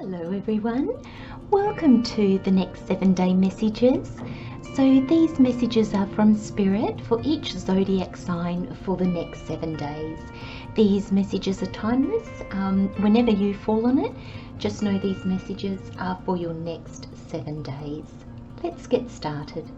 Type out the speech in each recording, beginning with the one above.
Hello everyone, welcome to the next 7-day messages. So these messages are from Spirit for each zodiac sign for the next 7 days. These messages are timeless. Whenever you fall on it, just know these messages are for your next 7 days. Let's get started.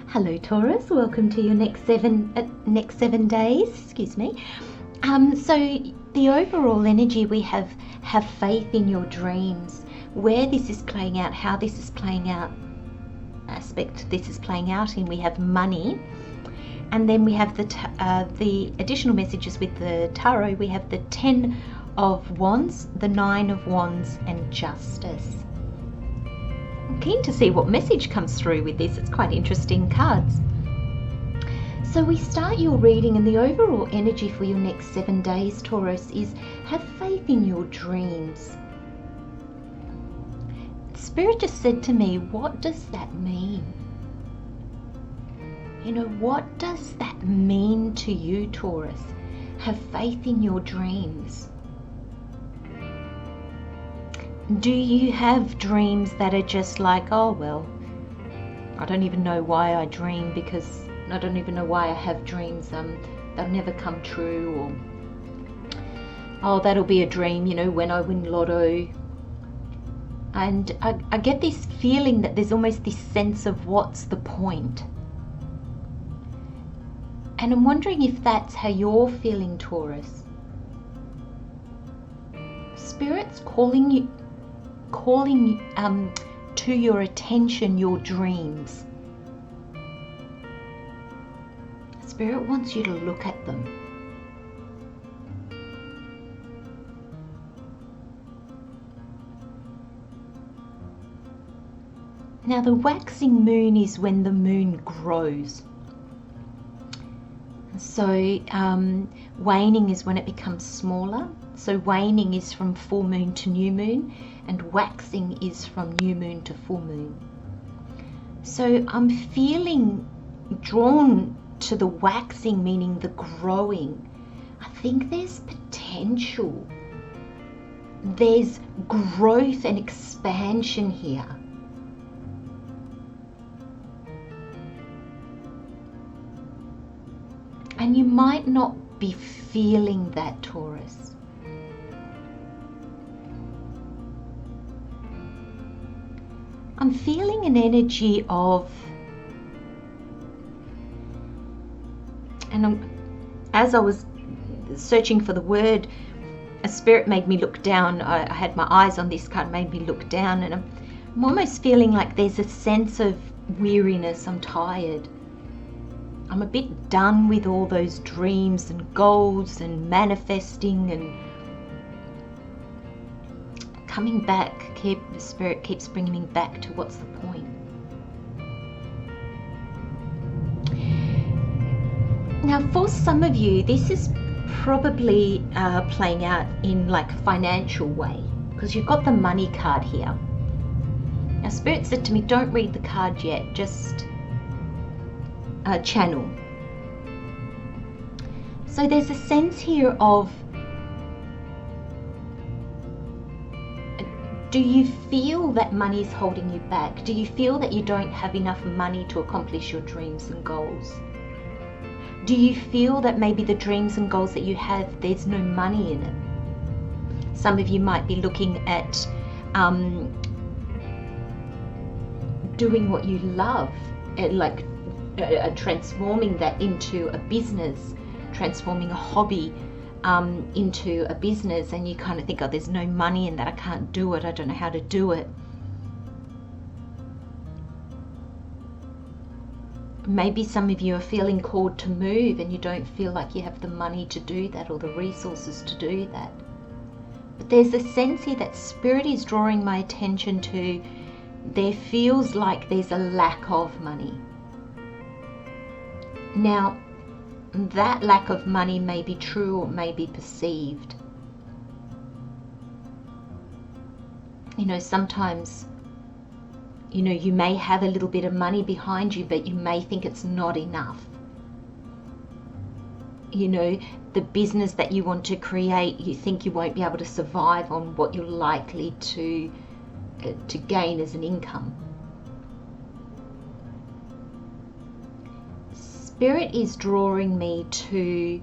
Hello Taurus, welcome to your next seven days. So the overall energy we have faith in your dreams, where this is playing out, how this is playing out, aspect this is playing out in. We have money, and then we have the additional messages with the tarot. We have the 10 of Wands, the 9 of Wands, and Justice. I'm keen to see what message comes through with this. It's quite interesting cards. So we start your reading, and the overall energy for your next 7 days, Taurus, is have faith in your dreams. Spirit just said to me, what does that mean? What does that mean to you, Taurus? Have faith in your dreams. Do you have dreams that are just like, oh well, I don't even know why I dream, because I don't even know why I have dreams, they'll never come true, or oh, that'll be a dream, when I win lotto. And I get this feeling that there's almost this sense of what's the point? And I'm wondering if that's how you're feeling, Taurus. Spirit's calling to your attention your dreams. Spirit wants you to look at them. Now the waxing moon is when the moon grows. So waning is when it becomes smaller. So waning is from full moon to new moon, and waxing is from new moon to full moon. So I'm feeling drawn to the waxing, meaning the growing. I think there's potential. There's growth and expansion here. And you might not be feeling that, Taurus. I'm feeling an energy of, and as I was searching for the word, a spirit made me look down. I had my eyes on this card, made me look down, and I'm almost feeling like there's a sense of weariness. I'm tired. I'm a bit done with all those dreams and goals and manifesting and coming back. The Spirit keeps bringing me back to what's the point. Now for some of you, this is probably playing out in like a financial way, because you've got the money card here. Now Spirit said to me, don't read the card yet, just channel. So there's a sense here of, do you feel that money is holding you back? Do you feel that you don't have enough money to accomplish your dreams and goals? Do you feel that maybe the dreams and goals that you have, there's no money in it? Some of you might be looking at doing what you love, like transforming that into a business, transforming a hobby into a business, and you kind of think, oh, there's no money in that, I can't do it, I don't know how to do it. Maybe some of you are feeling called to move and you don't feel like you have the money to do that or the resources to do that. But there's a sense here that Spirit is drawing my attention to, there feels like there's a lack of money. Now, that lack of money may be true or may be perceived. sometimes, you may have a little bit of money behind you, but you may think it's not enough. The business that you want to create, you think you won't be able to survive on what you're likely to gain as an income. Spirit is drawing me to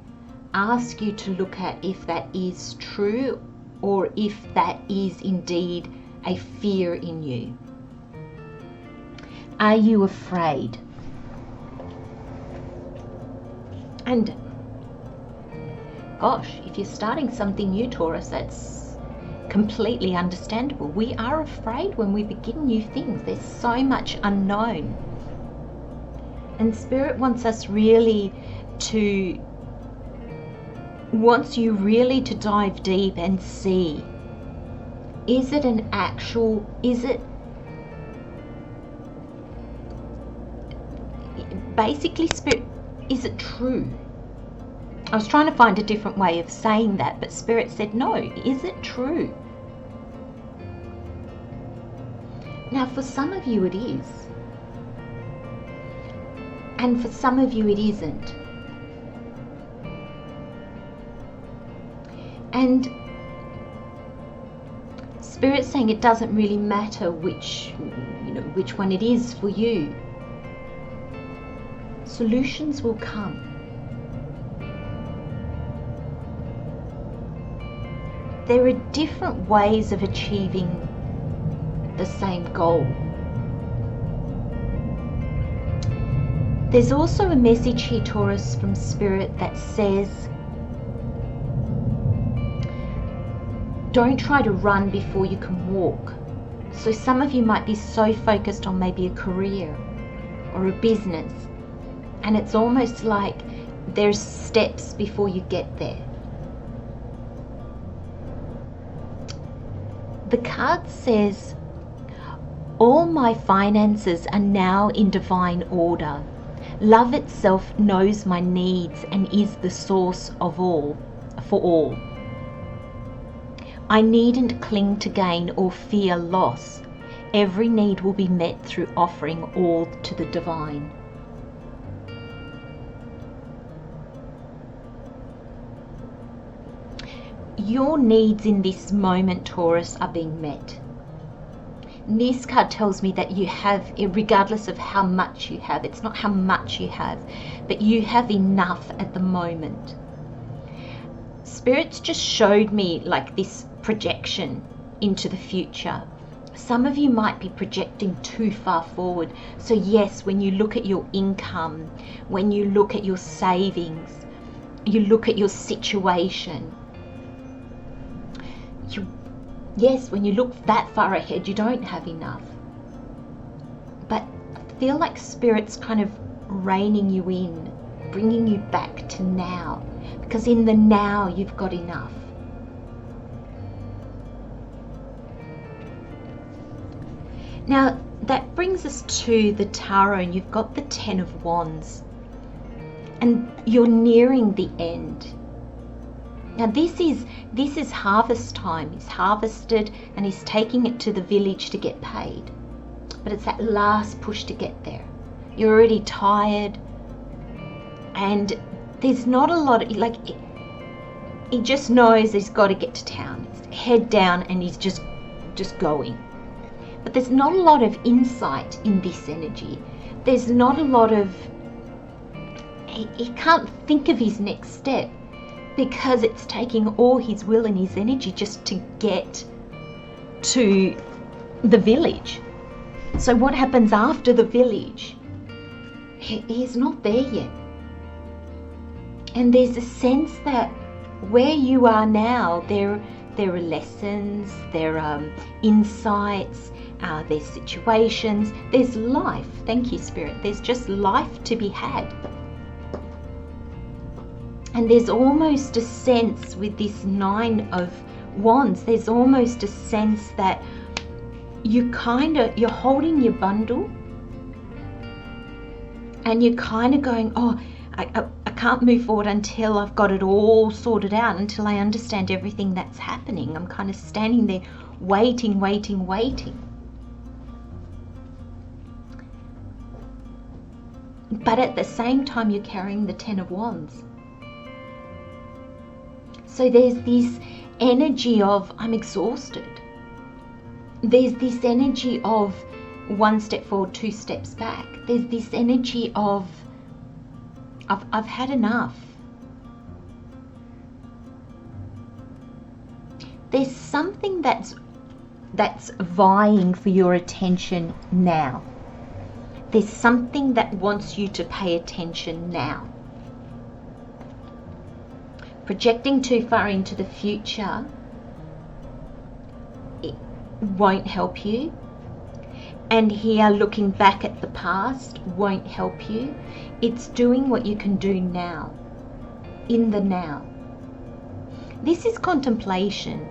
ask you to look at if that is true, or if that is indeed a fear in you. Are you afraid? And gosh, if you're starting something new, Taurus, that's completely understandable. We are afraid when we begin new things. There's so much unknown. And Spirit wants you really to dive deep and see, basically, Spirit, is it true? I was trying to find a different way of saying that, but Spirit said, no, is it true? Now, for some of you it is. And for some of you it isn't. And Spirit's saying it doesn't really matter which one it is for you. Solutions will come. There are different ways of achieving the same goal. There's also a message here, Taurus, from Spirit that says, don't try to run before you can walk. So some of you might be so focused on maybe a career or a business, and it's almost like there's steps before you get there. The card says, all my finances are now in divine order. Love itself knows my needs and is the source of all, for all. I needn't cling to gain or fear loss. Every need will be met through offering all to the divine. Your needs in this moment, Taurus, are being met. This card tells me that you have, regardless of how much you have, it's not how much you have, but you have enough at the moment. Spirit's just showed me like this projection into the future. Some of you might be projecting too far forward. So yes, when you look at your income, when you look at your savings, you look at your situation, yes, when you look that far ahead, you don't have enough. But I feel like Spirit's kind of reining you in, bringing you back to now. Because in the now, you've got enough. Now, that brings us to the Tarot, and you've got the Ten of Wands. And you're nearing the end. Now this is harvest time. He's harvested and he's taking it to the village to get paid. But it's that last push to get there. You're already tired, and there's not a lot of, like, he just knows he's got to get to town. Head down, and he's just going. But there's not a lot of insight in this energy. There's not a lot of, he can't think of his next step, because it's taking all his will and his energy just to get to the village. So what happens after the village? He's not there yet. And there's a sense that where you are now, there are lessons, there are insights, there's situations, there's life. Thank you, Spirit. There's just life to be had. And there's almost a sense with this Nine of Wands, there's almost a sense that you're holding your bundle, and you're kind of going, oh, I can't move forward until I've got it all sorted out, until I understand everything that's happening. I'm kind of standing there waiting. But at the same time, you're carrying the Ten of Wands. So there's this energy of, I'm exhausted. There's this energy of 1 step forward, 2 steps back. There's this energy of, I've had enough. There's something that's vying for your attention now. There's something that wants you to pay attention now. Projecting too far into the future, it won't help you. And here, looking back at the past won't help you. It's doing what you can do now, in the now. This is contemplation.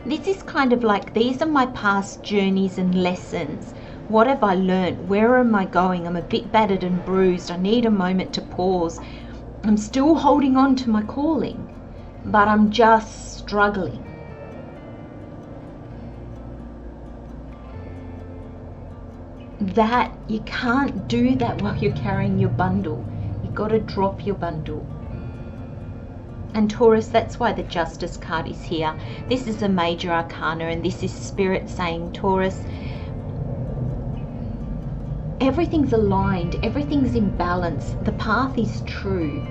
This is kind of like, these are my past journeys and lessons. What have I learned? Where am I going? I'm a bit battered and bruised. I need a moment to pause. I'm still holding on to my calling, but I'm just struggling. That you can't do that while you're carrying your bundle. You've got to drop your bundle. And Taurus, that's why the Justice card is here. This is a major arcana, and this is Spirit saying, Taurus, everything's aligned, everything's in balance, the path is true.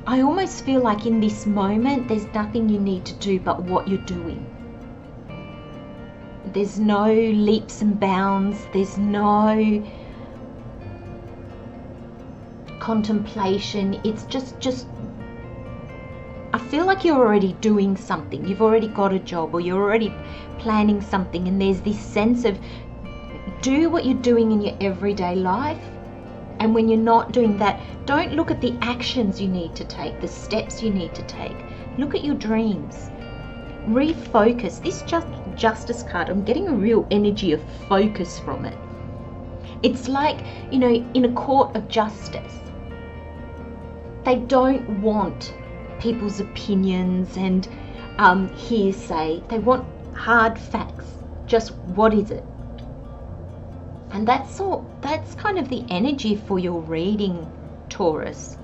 I almost feel like in this moment, there's nothing you need to do but what you're doing. There's no leaps and bounds. There's no contemplation. It's just I feel like you're already doing something. You've already got a job, or you're already planning something, and there's this sense of do what you're doing in your everyday life. And when you're not doing that, don't look at the actions you need to take, the steps you need to take. Look at your dreams. Refocus. This Justice card, I'm getting a real energy of focus from it. It's like, in a court of justice, they don't want people's opinions and hearsay. They want hard facts. Just what is it? And that's kind of the energy for your reading, Taurus.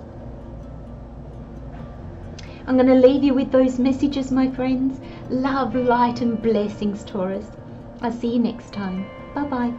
I'm going to leave you with those messages, my friends. Love, light and blessings, Taurus. I'll see you next time. Bye-bye.